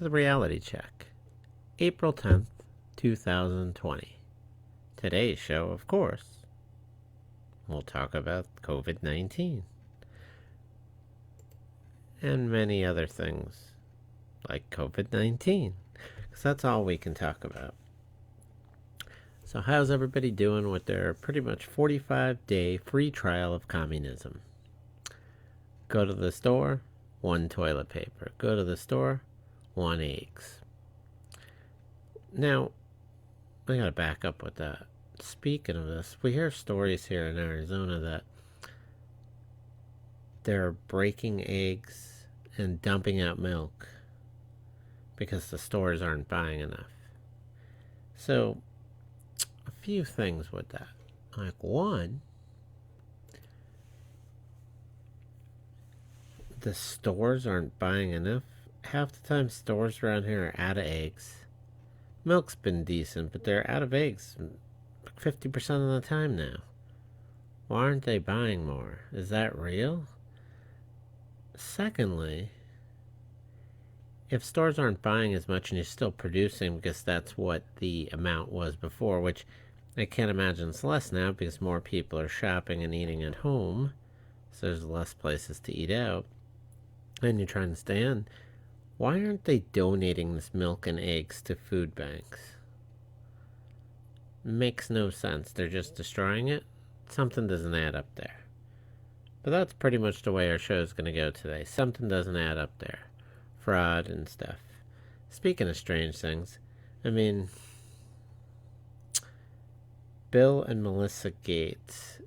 to the reality check. April 10th, 2020. Today's show, of course, we'll talk about COVID-19 and many other things like COVID-19, because that's all we can talk about. So how's everybody doing with their pretty much 45-day free trial of communism? Go to the store, 1 toilet paper. Go to the store, 1 eggs. Now, I gotta back up with that. Speaking of this, we hear stories here in Arizona that they're breaking eggs and dumping out milk because the stores aren't buying enough. So, a few things with that. Like, one, the stores aren't buying enough. Half the time, stores around here are out of eggs. Milk's been decent, but they're out of eggs 50% of the time now. Why aren't they buying more? Is that real? Secondly, if stores aren't buying as much and you're still producing because that's what the amount was before, which I can't imagine it's less now because more people are shopping and eating at home, so there's less places to eat out, and you're trying to stay in, why aren't they donating this milk and eggs to food banks? Makes no sense. They're just destroying it. Something doesn't add up there. But that's pretty much the way our show's going to go today. Something doesn't add up there. Fraud and stuff. Speaking of strange things, I mean, Bill and Melissa Gates,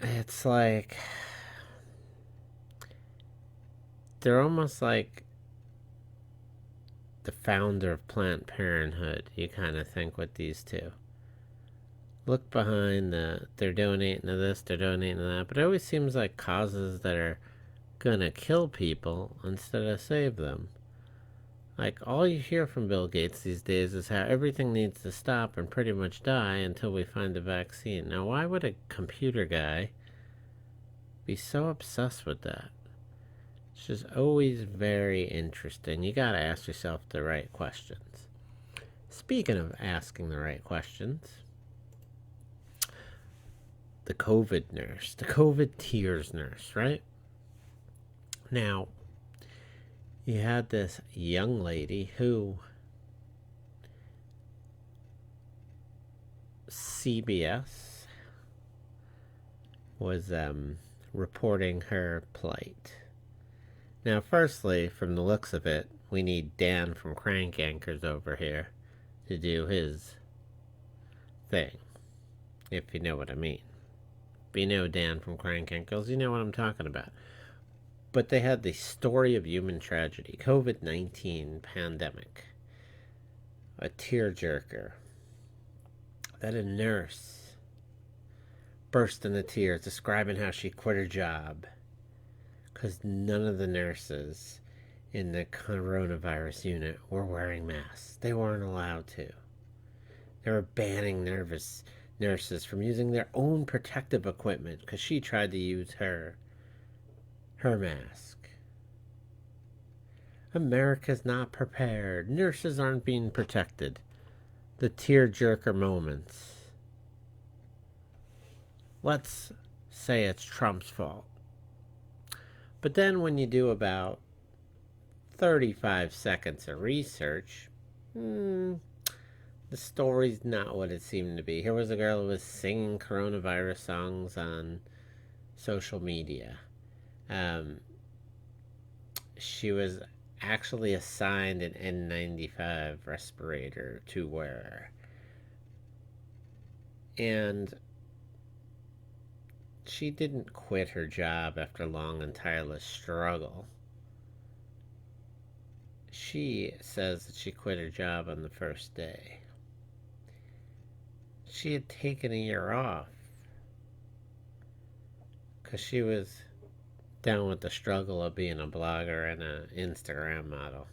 it's like they're almost like the founder of Planned Parenthood, you kind of think, with these two. Look behind they're donating to this, they're donating to that, but it always seems like causes that are gonna kill people instead of save them. Like, all you hear from Bill Gates these days is how everything needs to stop and pretty much die until we find a vaccine. Now, why would a computer guy be so obsessed with that? It's just always very interesting. You gotta ask yourself the right questions. Speaking of asking the right questions, the COVID nurse, the COVID tears nurse, right? Now, you had this young lady who CBS was reporting her plight. Now, firstly, from the looks of it, we need Dan from Crank Anchors over here to do his thing, if you know what I mean. If you know Dan from Crank Anchors, you know what I'm talking about. But they had the story of human tragedy, COVID-19 pandemic, a tearjerker, that a nurse burst into tears describing how she quit her job because none of the nurses in the coronavirus unit were wearing masks. They weren't allowed to. They were banning nurses from using their own protective equipment because she tried to use her mask. America's not prepared. Nurses aren't being protected. The tearjerker moments. Let's say it's Trump's fault. But then when you do about 35 seconds of research, the story's not what it seemed to be. Here was a girl who was singing coronavirus songs on social media. She was actually assigned an N95 respirator to wear. And she didn't quit her job after long and tireless struggle. She says that she quit her job on the first day. She had taken a year off because she was down with the struggle of being a blogger and an Instagram model.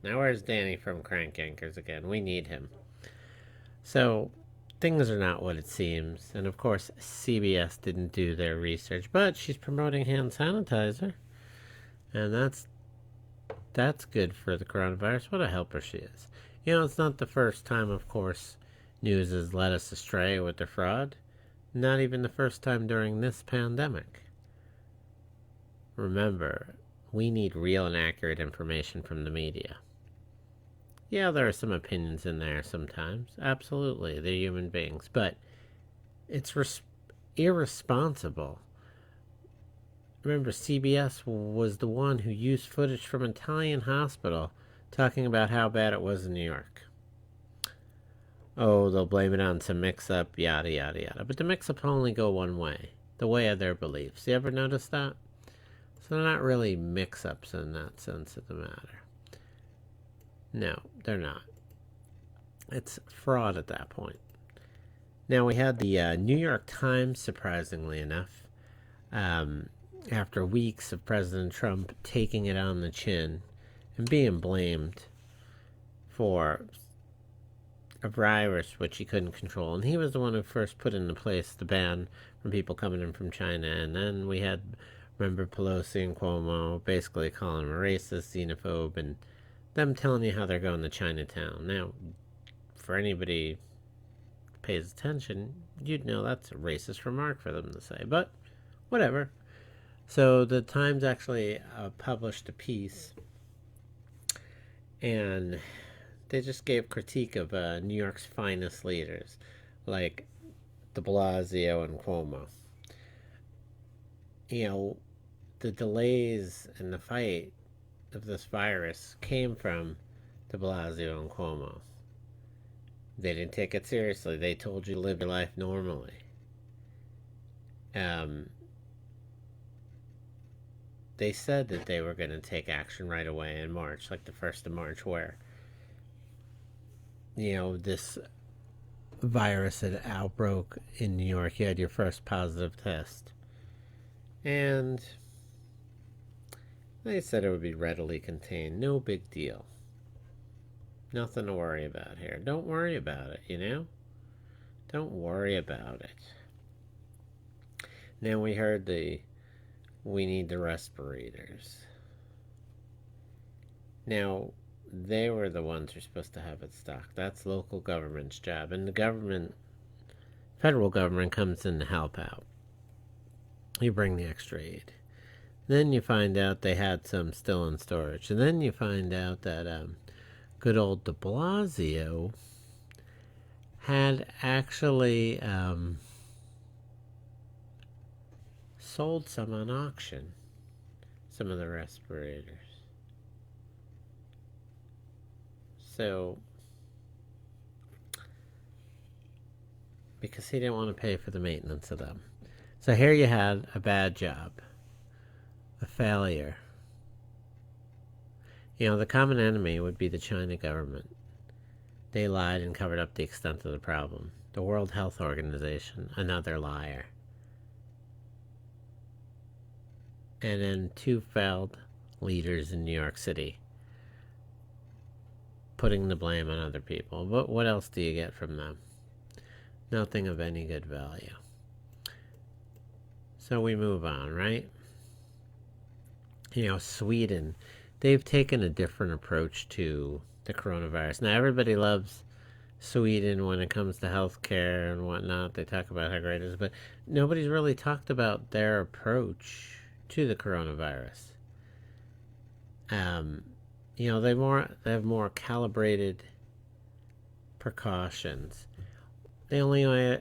Now where's Danny from Crank Anchors again? We need him. So things are not what it seems. And of course, CBS didn't do their research, but she's promoting hand sanitizer. And that's good for the coronavirus. What a helper she is. It's not the first time, of course, news has led us astray with the fraud. Not even the first time during this pandemic. Remember, we need real and accurate information from the media. Yeah, there are some opinions in there sometimes. Absolutely, they're human beings. But it's irresponsible. Remember, CBS was the one who used footage from an Italian hospital talking about how bad it was in New York. Oh, they'll blame it on some mix-up, yada, yada, yada. But the mix-up can only go one way. The way of their beliefs. You ever notice that? So they're not really mix-ups in that sense of the matter. No, they're not. It's fraud at that point. Now, we had the New York Times, surprisingly enough, after weeks of President Trump taking it on the chin and being blamed for a virus which he couldn't control. And he was the one who first put into place the ban from people coming in from China. And then we had, remember, Pelosi and Cuomo basically calling him a racist, xenophobe, and them telling you how they're going to Chinatown. Now, for anybody who pays attention, you'd know that's a racist remark for them to say. But whatever. So the Times actually published a piece, and they just gave critique of New York's finest leaders, like de Blasio and Cuomo. The delays in the fight of this virus came from de Blasio and Cuomo. They didn't take it seriously. They told you to live your life normally. They said that they were going to take action right away in March, like the 1st of March, where, this virus had outbroke in New York. You had your first positive test. And they said it would be readily contained. No big deal. Nothing to worry about here. Don't worry about it, Don't worry about it. Now we heard we need the respirators. Now, they were the ones who are supposed to have it stocked. That's local government's job. And the federal government comes in to help out. You bring the extra aid. Then you find out they had some still in storage. And then you find out that good old de Blasio had actually sold some on auction, some of the respirators. So, because he didn't want to pay for the maintenance of them. So here you had a bad job, a failure. The common enemy would be the China government. They lied and covered up the extent of the problem. The World Health Organization, another liar. And then 2 failed leaders in New York City, putting the blame on other people. But what else do you get from them? Nothing of any good value. So we move on, right? Sweden, they've taken a different approach to the coronavirus. Now, everybody loves Sweden when it comes to healthcare and whatnot. They talk about how great it is, but nobody's really talked about their approach to the coronavirus. They have more calibrated precautions. They only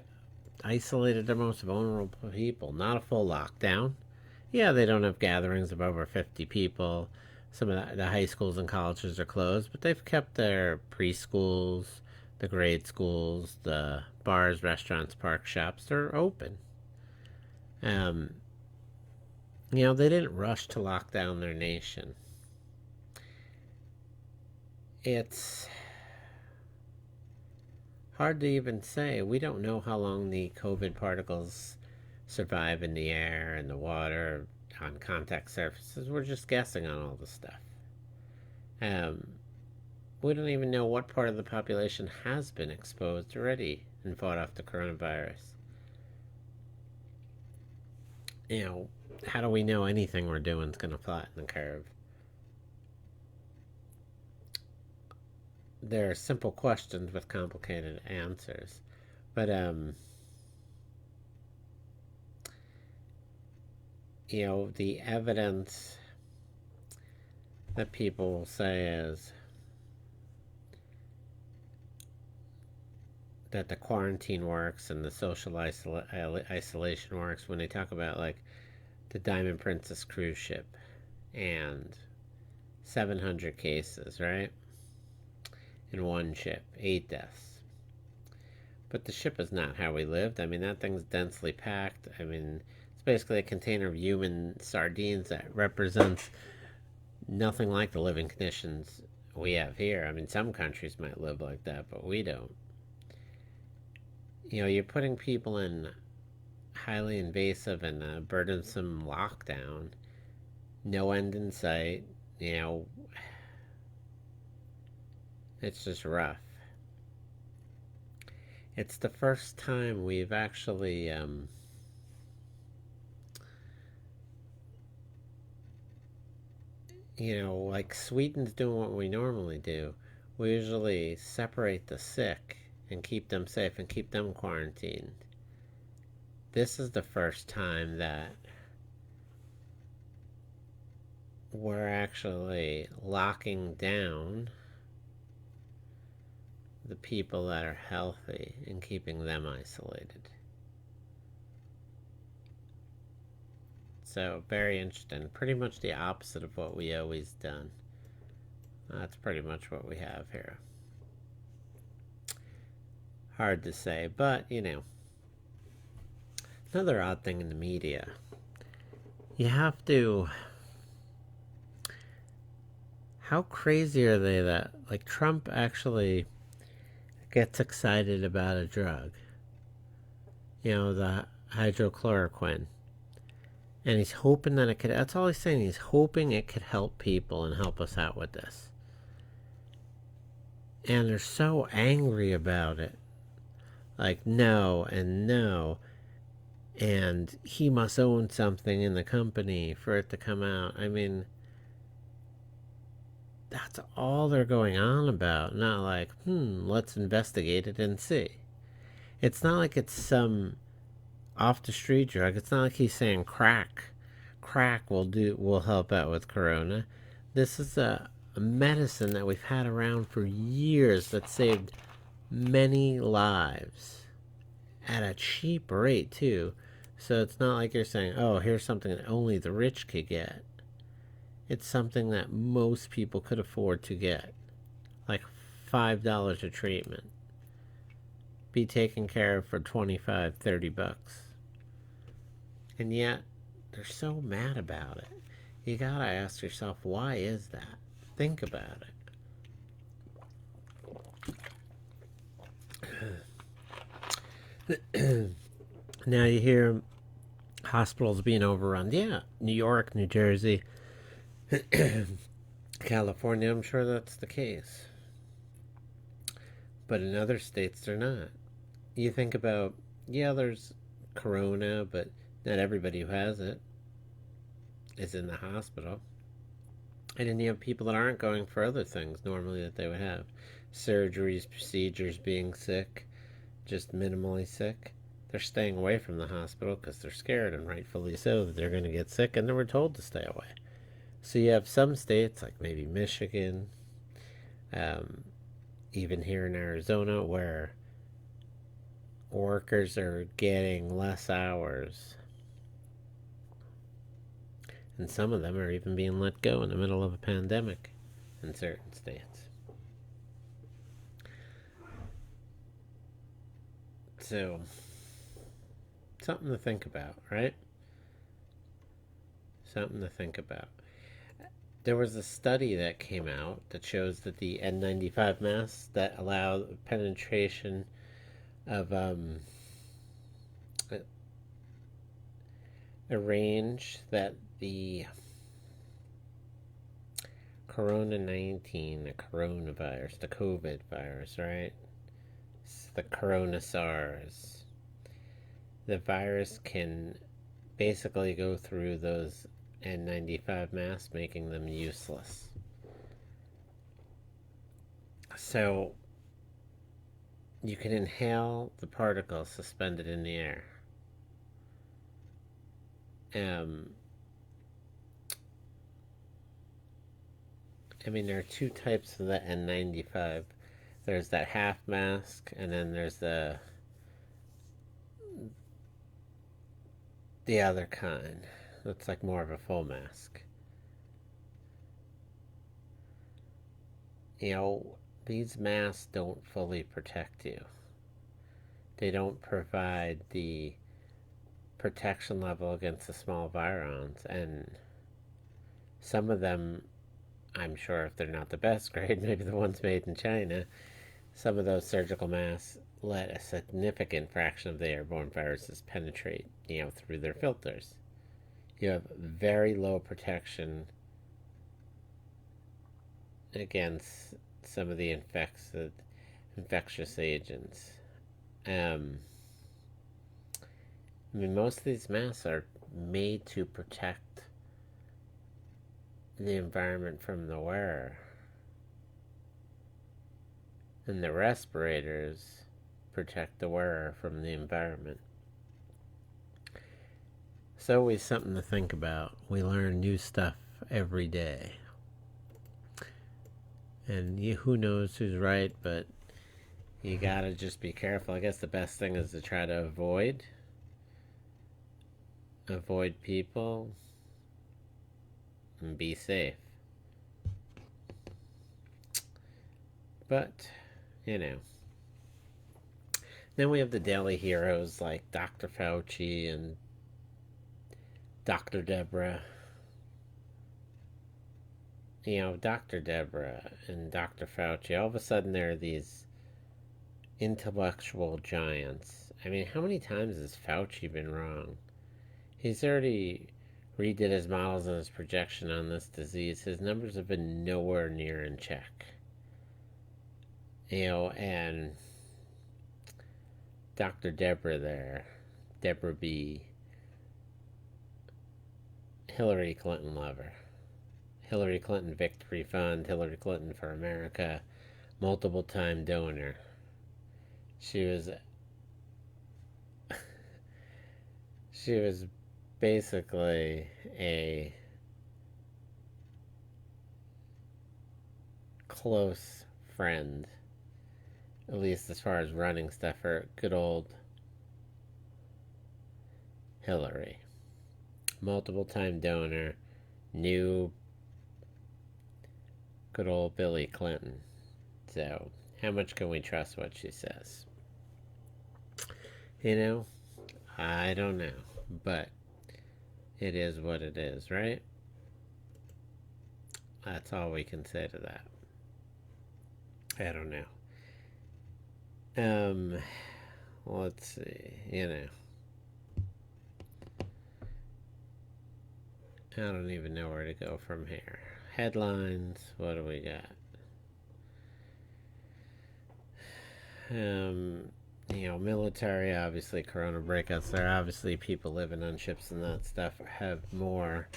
isolated their most vulnerable people, not a full lockdown. Yeah, they don't have gatherings of over 50 people. Some of the high schools and colleges are closed, but they've kept their preschools, the grade schools, the bars, restaurants, park shops, they're open. They didn't rush to lock down their nation. It's hard to even say. We don't know how long the COVID particles survive in the air and the water, on contact surfaces. We're just guessing on all this stuff. We don't even know what part of the population has been exposed already and fought off the coronavirus. how do we know anything we're doing is going to flatten the curve? There are simple questions with complicated answers. But, the evidence that people say is that the quarantine works and the social isolation works when they talk about, like, the Diamond Princess cruise ship and 700 cases, right? In one ship, 8 deaths. But the ship is not how we lived. I mean, that thing's densely packed. I mean, it's basically a container of human sardines that represents nothing like the living conditions we have here. I mean, some countries might live like that, but we don't. You're putting people in highly invasive and burdensome lockdown, no end in sight. It's just rough. It's the first time we've actually like Sweden's doing what we normally do. We usually separate the sick and keep them safe and keep them quarantined. This is the first time that we're actually locking down the people that are healthy and keeping them isolated. So, very interesting. Pretty much the opposite of what we always done. That's pretty much what we have here. Hard to say, but, another odd thing in the media. You have to... How crazy are they that, like, Trump actually gets excited about a drug? The hydrochloroquine. And he's hoping that it could... That's all he's saying. He's hoping it could help people and help us out with this. And they're so angry about it. Like, no and no. And he must own something in the company for it to come out. I mean, that's all they're going on about. Not like, let's investigate it and see. It's not like it's some off the street drug. It's not like he's saying crack will help out with corona. This is a medicine that we've had around for years that saved many lives at a cheap rate too. So it's not like you're saying, oh, here's something that only the rich could get. It's something that most people could afford to get, like $5 a treatment, be taken care of for $25-30. And yet they're so mad about it. You gotta ask yourself, why is that? Think about it. Now you hear hospitals being overrun. Yeah, New York, New Jersey, California, I'm sure that's the case. But in other states, they're not. You think about, there's corona, but not everybody who has it is in the hospital. And then you have people that aren't going for other things normally that they would have. Surgeries, procedures, being sick, just minimally sick. They're staying away from the hospital because they're scared, and rightfully so, that they're going to get sick, and they were told to stay away. So you have some states, like maybe Michigan, even here in Arizona, where workers are getting less hours. And some of them are even being let go in the middle of a pandemic in certain states. So, something to think about, right? Something to think about. There was a study that came out that shows that the N95 masks that allow penetration of a range that the coronavirus, the COVID virus, right? It's the corona SARS. The virus can basically go through those N95 masks, making them useless. So you can inhale the particles suspended in the air. Um, there are two types of the N95. There's that half mask, and then there's the other kind. That's like more of a full mask. You know, these masks don't fully protect you. They don't provide the protection level against the small virions, and some of them, I'm sure if they're not the best grade, maybe the ones made in China, some of those surgical masks let a significant fraction of the airborne viruses penetrate, through their filters. You have very low protection against some of the infectious agents. Most of these masks are made to protect the environment from the wearer. And the respirators protect the wearer from the environment. It's always something to think about. We learn new stuff every day. And who knows who's right, but you gotta just be careful. I guess the best thing is to try to avoid people and be safe. But, then we have the daily heroes like Dr. Fauci and Dr. Deborah. Dr. Deborah and Dr. Fauci, all of a sudden they're these intellectual giants. How many times has Fauci been wrong? He's already redid his models and his projection on this disease. His numbers have been nowhere near in check. And Dr. Deborah there, Deborah B., Hillary Clinton lover. Hillary Clinton Victory Fund, Hillary Clinton for America, multiple time donor. She was basically a close friend, at least as far as running stuff, for good old Hillary. Multiple time donor, knew good old Billy Clinton. So, how much can we trust what she says? I don't know. But it is what it is, right? That's all we can say to that. I don't know. Let's see. I don't even know where to go from here. Headlines. What do we got? Military, obviously, corona breakouts there. Obviously, people living on ships and that stuff have more.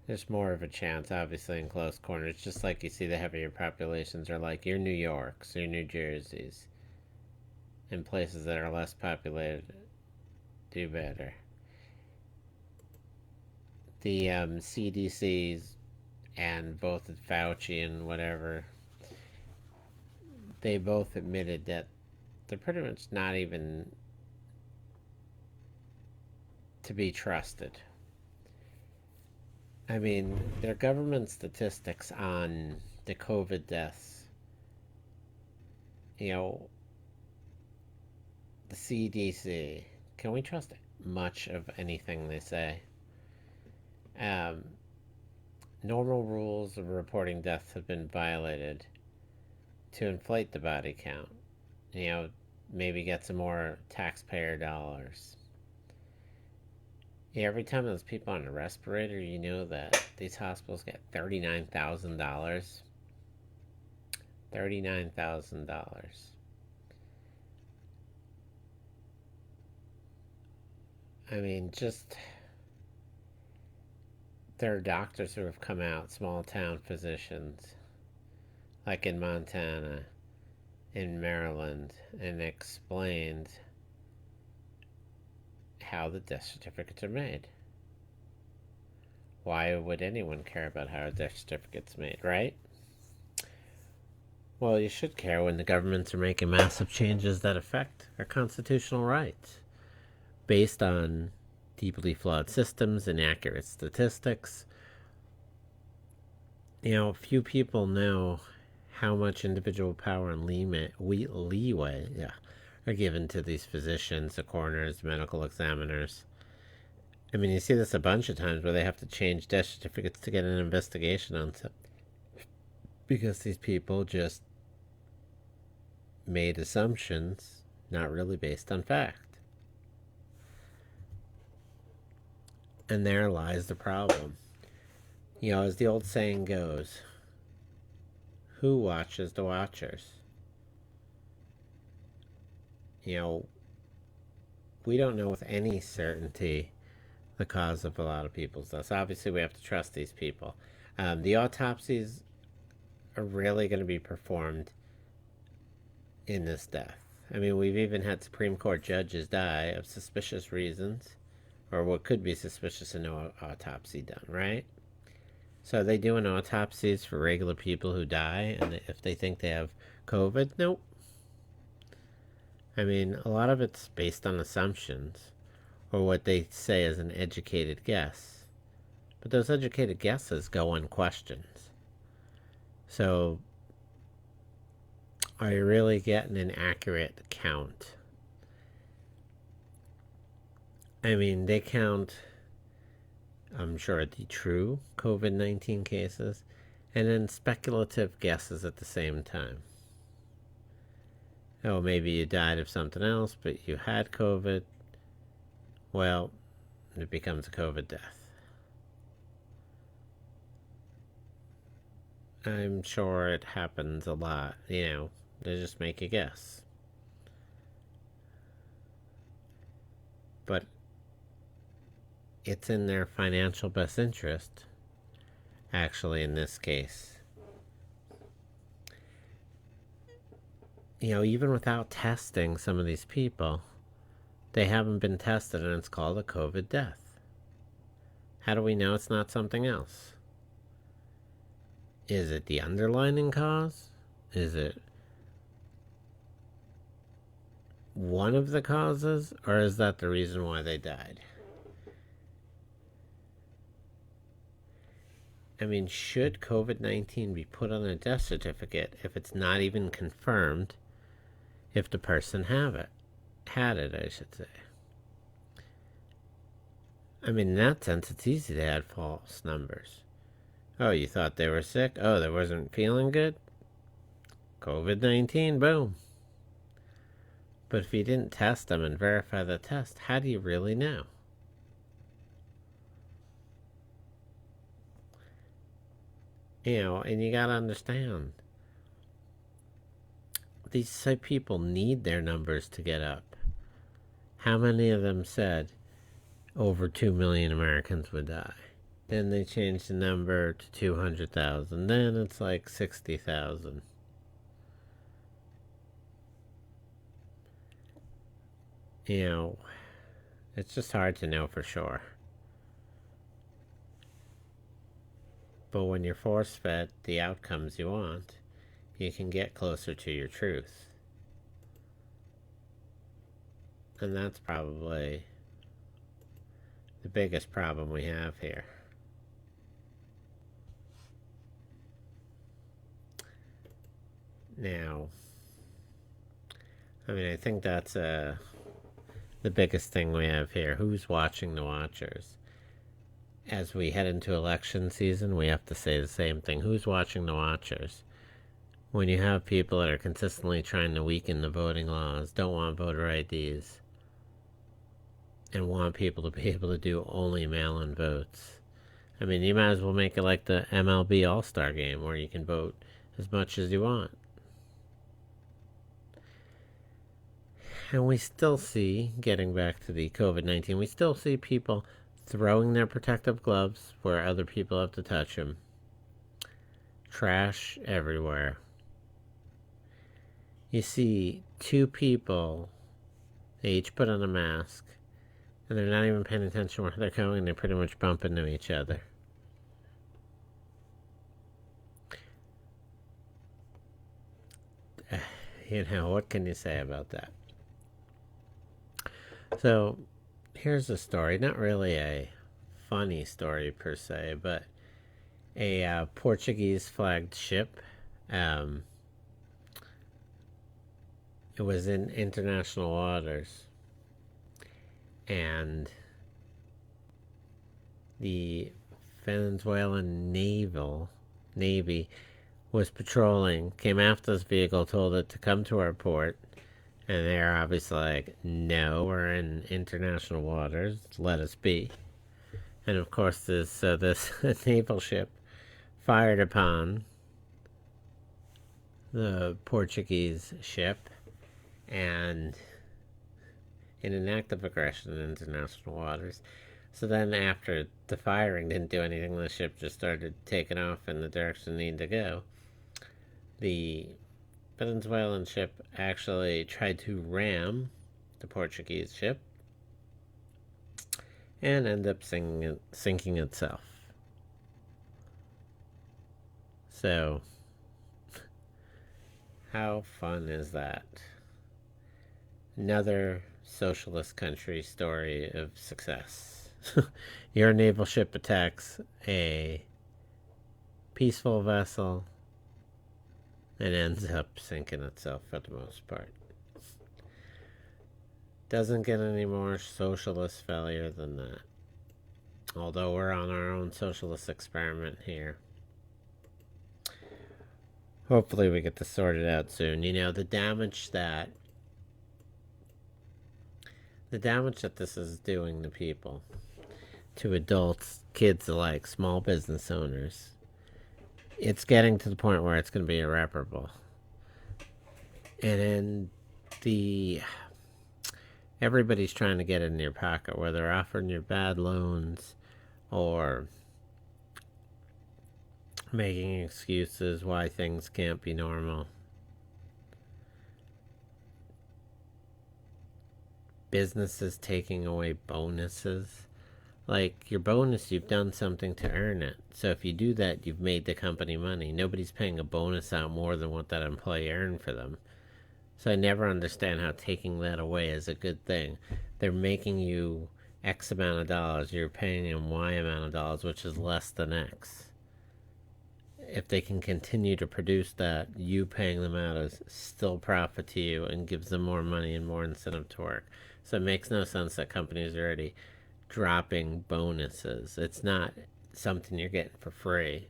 There's more of a chance, obviously, in close corners. Just like you see the heavier populations are like your New Yorks, your New Jerseys. In places that are less populated, do better. The CDC's and both Fauci and whatever, they both admitted that they're pretty much not even to be trusted. Their government statistics on the COVID deaths, the CDC, can we trust much of anything they say? Normal rules of reporting deaths have been violated to inflate the body count. Maybe get some more taxpayer dollars. Every time there's people on a respirator, you know that these hospitals get $39,000. $39,000. I mean, just there are doctors who have come out, small town physicians, like in Montana, in Maryland, and explained how the death certificates are made. Why would anyone care about how a death certificate's made, right? Well, you should care when the governments are making massive changes that affect our constitutional rights based on deeply flawed systems, inaccurate statistics. Few people know how much individual power and leeway are given to these physicians, the coroners, medical examiners. I mean, you see this a bunch of times where they have to change death certificates to get an investigation on something because these people just made assumptions not really based on fact. And there lies the problem. As the old saying goes, who watches the watchers? We don't know with any certainty the cause of a lot of people's deaths. Obviously, we have to trust these people. The autopsies are really going to be performed in this death. I mean, we've even had Supreme Court judges die of suspicious reasons, or what could be suspicious and no autopsy done, right? So are they doing autopsies for regular people who die, and if they think they have COVID? Nope. I mean, a lot of it's based on assumptions, or what they say is an educated guess. But those educated guesses go unquestioned. So, are you really getting an accurate count? I mean, they count, I'm sure, the true COVID-19 cases and then speculative guesses at the same time. Oh, maybe you died of something else, but you had COVID. Well, it becomes a COVID death. I'm sure it happens a lot. They just make a guess. But it's in their financial best interest, actually, in this case. Even without testing some of these people, they haven't been tested and it's called a COVID death. How do we know it's not something else? Is it the underlying cause? Is it one of the causes? Or is that the reason why they died? I mean, should COVID-19 be put on a death certificate if it's not even confirmed if the person had it, I should say? I mean, in that sense, it's easy to add false numbers. Oh, you thought they were sick? Oh, they wasn't feeling good? COVID-19, boom. But if you didn't test them and verify the test, how do you really know? And you gotta understand, these people need their numbers to get up. How many of them said over 2 million Americans would die? Then they changed the number to 200,000. Then it's like 60,000. It's just hard to know for sure. But when you're force fed the outcomes you want, you can get closer to your truth. And that's probably the biggest problem we have here. Now, I mean, I think that's the biggest thing we have here. Who's watching the watchers? As we head into election season, we have to say the same thing. Who's watching the watchers? When you have people that are consistently trying to weaken the voting laws, don't want voter IDs, and want people to be able to do only mail-in votes. I mean, you might as well make it like the MLB All-Star Game, where you can vote as much as you want. And we still see, getting back to the COVID-19, we still see people throwing their protective gloves where other people have to touch them. Trash everywhere. You see two people, they each put on a mask, and they're not even paying attention where they're going, they pretty much bump into each other. What can you say about that? So, here's a story, not really a funny story per se, but a Portuguese flagged ship. Um, it was in international waters, and the Venezuelan Navy was patrolling, came after this vehicle, told it to come to our port, and they're obviously like, no, we're in international waters, let us be. And of course, this naval ship fired upon the Portuguese ship, and in an act of aggression in international waters. So then, after the firing didn't do anything, the ship just started taking off in the direction it needed to go. The Venezuelan ship actually tried to ram the Portuguese ship and ended up sinking itself. So, how fun is that? Another socialist country story of success. Your naval ship attacks a peaceful vessel and ends up sinking itself for the most part. Doesn't get any more socialist failure than that. Although we're on our own socialist experiment here. Hopefully we get this sorted out soon. You know, the damage that this is doing to people, to adults, kids alike, small business owners, it's getting to the point where it's going to be irreparable. And then everybody's trying to get in your pocket, whether they're offering you bad loans or making excuses why things can't be normal. Businesses taking away bonuses. Like, your bonus, you've done something to earn it. So if you do that, you've made the company money. Nobody's paying a bonus out more than what that employee earned for them. So I never understand how taking that away is a good thing. They're making you X amount of dollars. You're paying them Y amount of dollars, which is less than X. If they can continue to produce that, you paying them out is still profit to you and gives them more money and more incentive to work. So it makes no sense that companies are already dropping bonuses. It's not something you're getting for free.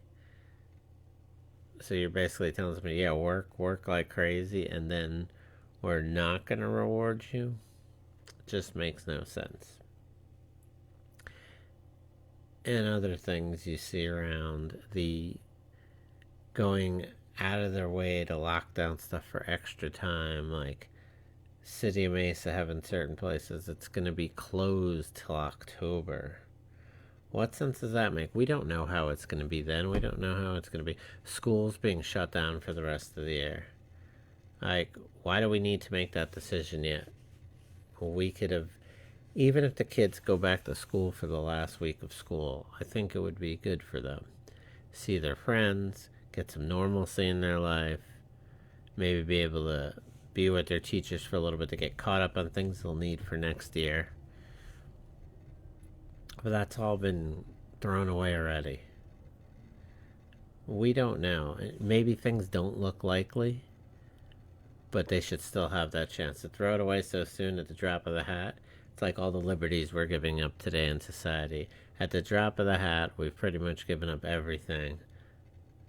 So you're basically telling somebody, yeah, work like crazy, and then we're not going to reward you. It just makes no sense. And other things you see around, the going out of their way to lock down stuff for extra time, like City of Mesa having certain places it's going to be closed till October. What sense does that make? We don't know how it's going to be then. We don't know how it's going to be. Schools being shut down for the rest of the year. Like, why do we need to make that decision yet? We could have, even if the kids go back to school for the last week of school, I think it would be good for them. See their friends, get some normalcy in their life, maybe be able to be with their teachers for a little bit to get caught up on things they'll need for next year. But that's all been thrown away already. We don't know. Maybe things don't look likely, but they should still have that chance. To throw it away so soon at the drop of the hat, it's like all the liberties we're giving up today in society. At the drop of the hat, we've pretty much given up everything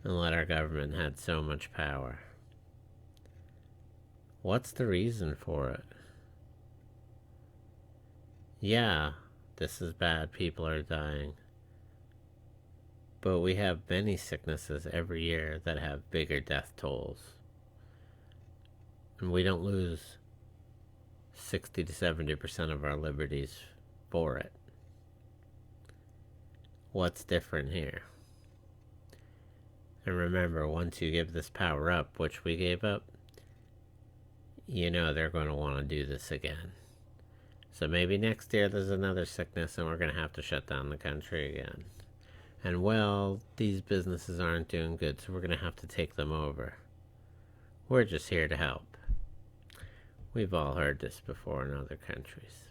and let our government had so much power. What's the reason for it? Yeah, this is bad, people are dying. But we have many sicknesses every year that have bigger death tolls. And we don't lose 60 to 70% of our liberties for it. What's different here? And remember, once you give this power up, which we gave up, you know they're going to want to do this again. So maybe next year there's another sickness and we're going to have to shut down the country again. And well, these businesses aren't doing good, so we're going to have to take them over. We're just here to help. We've all heard this before in other countries.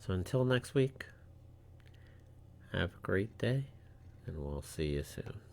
So until next week, have a great day, and we'll see you soon.